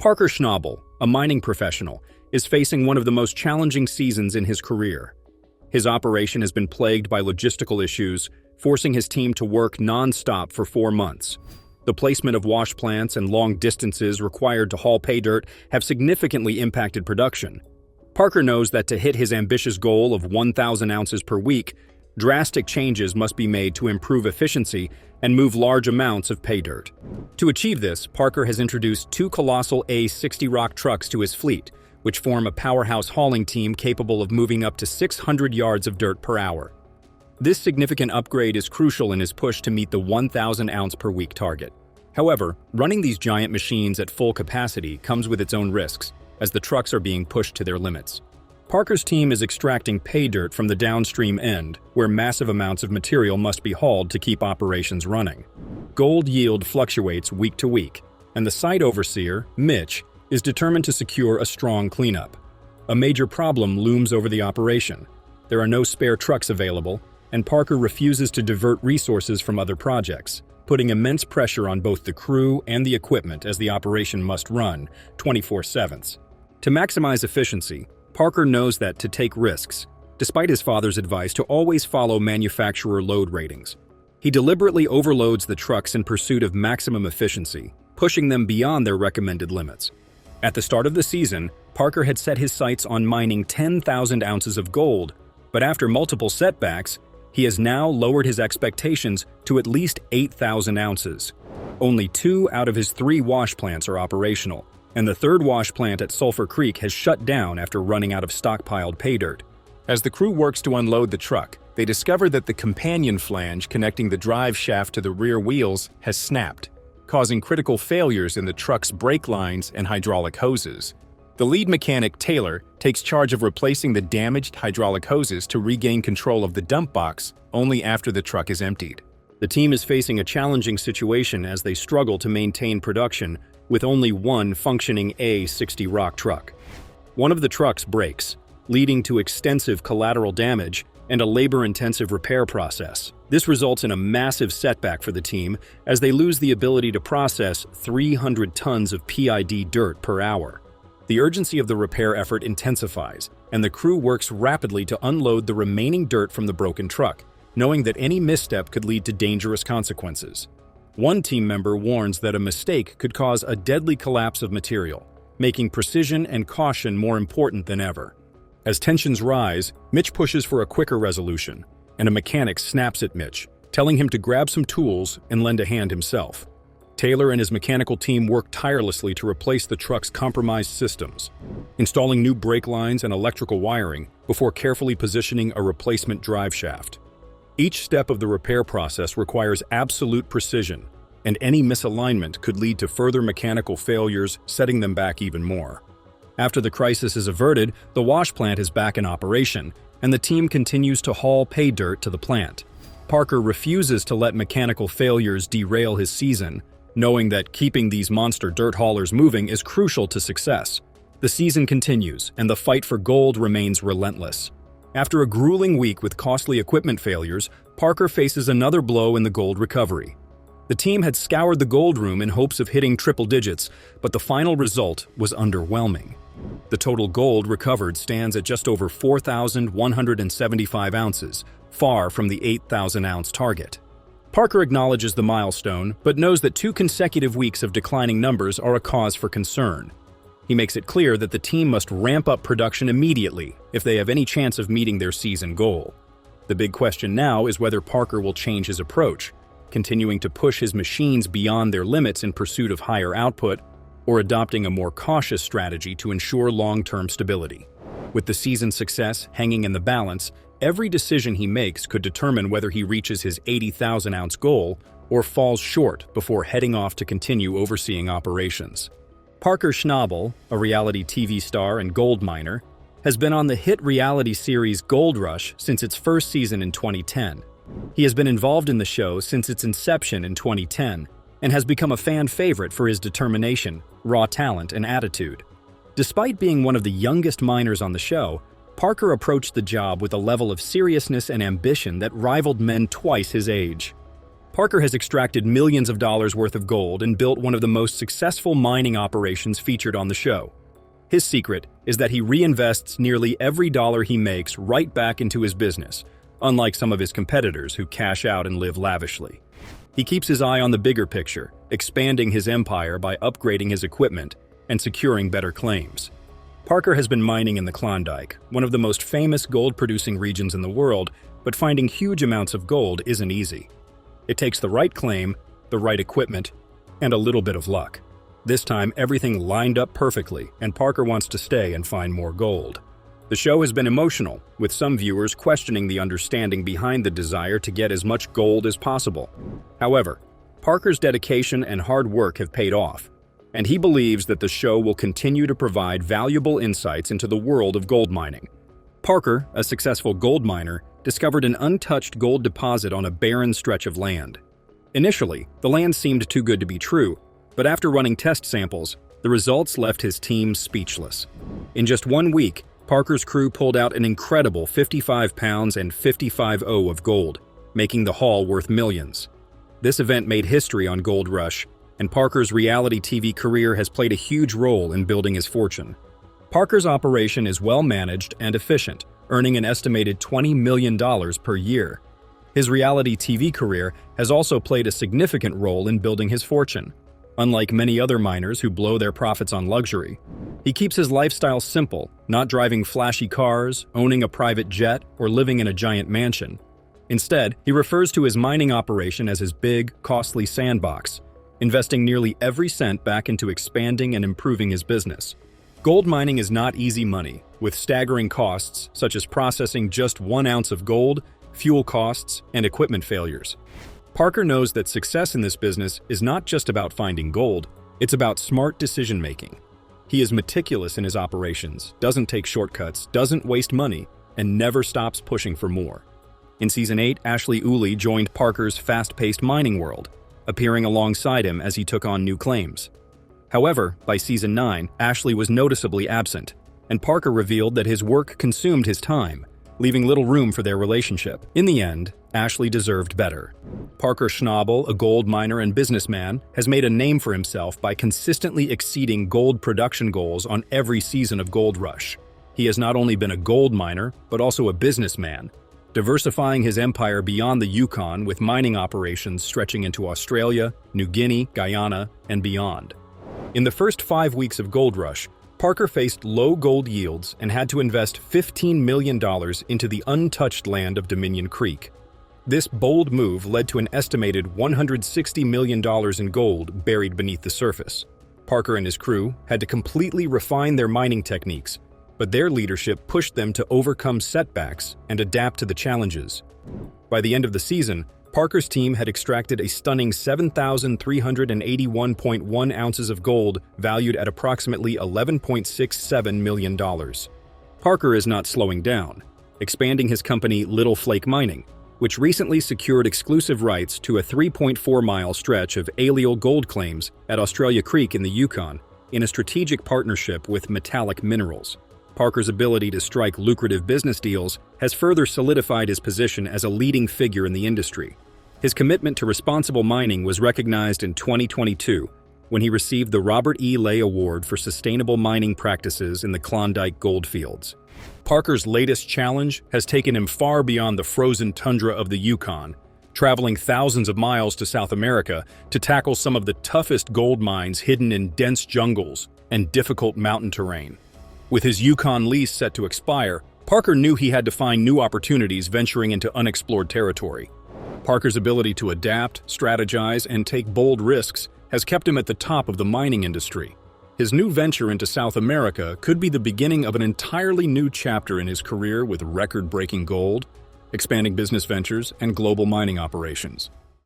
Parker Schnabel, a mining professional, is facing one of the most challenging seasons in his career. His operation has been plagued by logistical issues, forcing his team to work non-stop for 4 months. The placement of wash plants and long distances required to haul pay dirt have significantly impacted production. Parker knows that to hit his ambitious goal of 1,000 ounces per week, drastic changes must be made to improve efficiency and move large amounts of pay dirt. To achieve this, Parker has introduced 2 colossal A60 rock trucks to his fleet, which form a powerhouse hauling team capable of moving up to 600 yards of dirt per hour. This significant upgrade is crucial in his push to meet the 1,000 ounce per week target. However, running these giant machines at full capacity comes with its own risks, as the trucks are being pushed to their limits. Parker's team is extracting pay dirt from the downstream end, where massive amounts of material must be hauled to keep operations running. Gold yield fluctuates week to week, and the site overseer, Mitch, is determined to secure a strong cleanup. A major problem looms over the operation. There are no spare trucks available, and Parker refuses to divert resources from other projects, putting immense pressure on both the crew and the equipment as the operation must run 24/7. To maximize efficiency, Parker knows that to take risks, despite his father's advice to always follow manufacturer load ratings. He deliberately overloads the trucks in pursuit of maximum efficiency, pushing them beyond their recommended limits. At the start of the season, Parker had set his sights on mining 10,000 ounces of gold, but after multiple setbacks, he has now lowered his expectations to at least 8,000 ounces. Only 2 out of his 3 wash plants are operational, and the 3rd wash plant at Sulphur Creek has shut down after running out of stockpiled pay dirt. As the crew works to unload the truck, they discover that the companion flange connecting the drive shaft to the rear wheels has snapped, causing critical failures in the truck's brake lines and hydraulic hoses. The lead mechanic, Taylor, takes charge of replacing the damaged hydraulic hoses to regain control of the dump box only after the truck is emptied. The team is facing a challenging situation as they struggle to maintain production with only one functioning A60 rock truck. One of the trucks breaks, leading to extensive collateral damage and a labor-intensive repair process. This results in a massive setback for the team as they lose the ability to process 300 tons of PID dirt per hour. The urgency of the repair effort intensifies, and the crew works rapidly to unload the remaining dirt from the broken truck, knowing that any misstep could lead to dangerous consequences. One team member warns that a mistake could cause a deadly collapse of material, making precision and caution more important than ever. As tensions rise, Mitch pushes for a quicker resolution, and a mechanic snaps at Mitch, telling him to grab some tools and lend a hand himself. Taylor and his mechanical team work tirelessly to replace the truck's compromised systems, installing new brake lines and electrical wiring before carefully positioning a replacement drive shaft. Each step of the repair process requires absolute precision, and any misalignment could lead to further mechanical failures, setting them back even more. After the crisis is averted, the wash plant is back in operation, and the team continues to haul pay dirt to the plant. Parker refuses to let mechanical failures derail his season, knowing that keeping these monster dirt haulers moving is crucial to success. The season continues, and the fight for gold remains relentless. After a grueling week with costly equipment failures, Parker faces another blow in the gold recovery. The team had scoured the gold room in hopes of hitting triple digits, but the final result was underwhelming. The total gold recovered stands at just over 4,175 ounces, far from the 8,000-ounce target. Parker acknowledges the milestone, but knows that 2 consecutive weeks of declining numbers are a cause for concern. He makes it clear that the team must ramp up production immediately if they have any chance of meeting their season goal. The big question now is whether Parker will change his approach, continuing to push his machines beyond their limits in pursuit of higher output, or adopting a more cautious strategy to ensure long-term stability. With the season's success hanging in the balance, every decision he makes could determine whether he reaches his 80,000-ounce goal or falls short before heading off to continue overseeing operations. Parker Schnabel, a reality TV star and gold miner, has been on the hit reality series Gold Rush since its first season in 2010. He has been involved in the show since its inception in 2010 and has become a fan favorite for his determination, raw talent, and attitude. Despite being one of the youngest miners on the show, Parker approached the job with a level of seriousness and ambition that rivaled men twice his age. Parker has extracted millions of dollars worth of gold and built one of the most successful mining operations featured on the show. His secret is that he reinvests nearly every dollar he makes right back into his business, unlike some of his competitors who cash out and live lavishly. He keeps his eye on the bigger picture, expanding his empire by upgrading his equipment and securing better claims. Parker has been mining in the Klondike, one of the most famous gold-producing regions in the world, but finding huge amounts of gold isn't easy. It takes the right claim, the right equipment, and a little bit of luck. This time, everything lined up perfectly, and Parker wants to stay and find more gold. The show has been emotional, with some viewers questioning the understanding behind the desire to get as much gold as possible. However, Parker's dedication and hard work have paid off, and he believes that the show will continue to provide valuable insights into the world of gold mining. Parker, a successful gold miner, discovered an untouched gold deposit on a barren stretch of land. Initially, the land seemed too good to be true, but after running test samples, the results left his team speechless. In just 1 week, Parker's crew pulled out an incredible 55 pounds and 55.0 of gold, making the haul worth millions. This event made history on Gold Rush, and Parker's reality TV career has played a huge role in building his fortune. Parker's operation is well managed and efficient, earning an estimated $20 million per year. His reality TV career has also played a significant role in building his fortune. Unlike many other miners who blow their profits on luxury, he keeps his lifestyle simple, not driving flashy cars, owning a private jet, or living in a giant mansion. Instead, he refers to his mining operation as his big, costly sandbox, investing nearly every cent back into expanding and improving his business. Gold mining is not easy money, with staggering costs such as processing just 1 ounce of gold, fuel costs, and equipment failures. Parker knows that success in this business is not just about finding gold, it's about smart decision-making. He is meticulous in his operations, doesn't take shortcuts, doesn't waste money, and never stops pushing for more. In Season 8, Ashley Uli joined Parker's fast-paced mining world, appearing alongside him as he took on new claims. However, by Season 9, Ashley was noticeably absent, and Parker revealed that his work consumed his time, leaving little room for their relationship. In the end, Ashley deserved better. Parker Schnabel, a gold miner and businessman, has made a name for himself by consistently exceeding gold production goals on every season of Gold Rush. He has not only been a gold miner, but also a businessman, diversifying his empire beyond the Yukon with mining operations stretching into Australia, New Guinea, Guyana, and beyond. In the first 5 weeks of Gold Rush, Parker faced low gold yields and had to invest $15 million into the untouched land of Dominion Creek. This bold move led to an estimated $160 million in gold buried beneath the surface. Parker and his crew had to completely refine their mining techniques, but their leadership pushed them to overcome setbacks and adapt to the challenges. By the end of the season, Parker's team had extracted a stunning 7,381.1 ounces of gold valued at approximately $11.67 million. Parker is not slowing down, expanding his company Little Flake Mining, which recently secured exclusive rights to a 3.4-mile stretch of alluvial gold claims at Australia Creek in the Yukon in a strategic partnership with Metallic Minerals. Parker's ability to strike lucrative business deals has further solidified his position as a leading figure in the industry. His commitment to responsible mining was recognized in 2022 when he received the Robert E. Lay Award for Sustainable Mining Practices in the Klondike Goldfields. Parker's latest challenge has taken him far beyond the frozen tundra of the Yukon, traveling thousands of miles to South America to tackle some of the toughest gold mines hidden in dense jungles and difficult mountain terrain. With his Yukon lease set to expire, Parker knew he had to find new opportunities venturing into unexplored territory. Parker's ability to adapt, strategize, and take bold risks has kept him at the top of the mining industry. His new venture into South America could be the beginning of an entirely new chapter in his career with record-breaking gold, expanding business ventures, and global mining operations.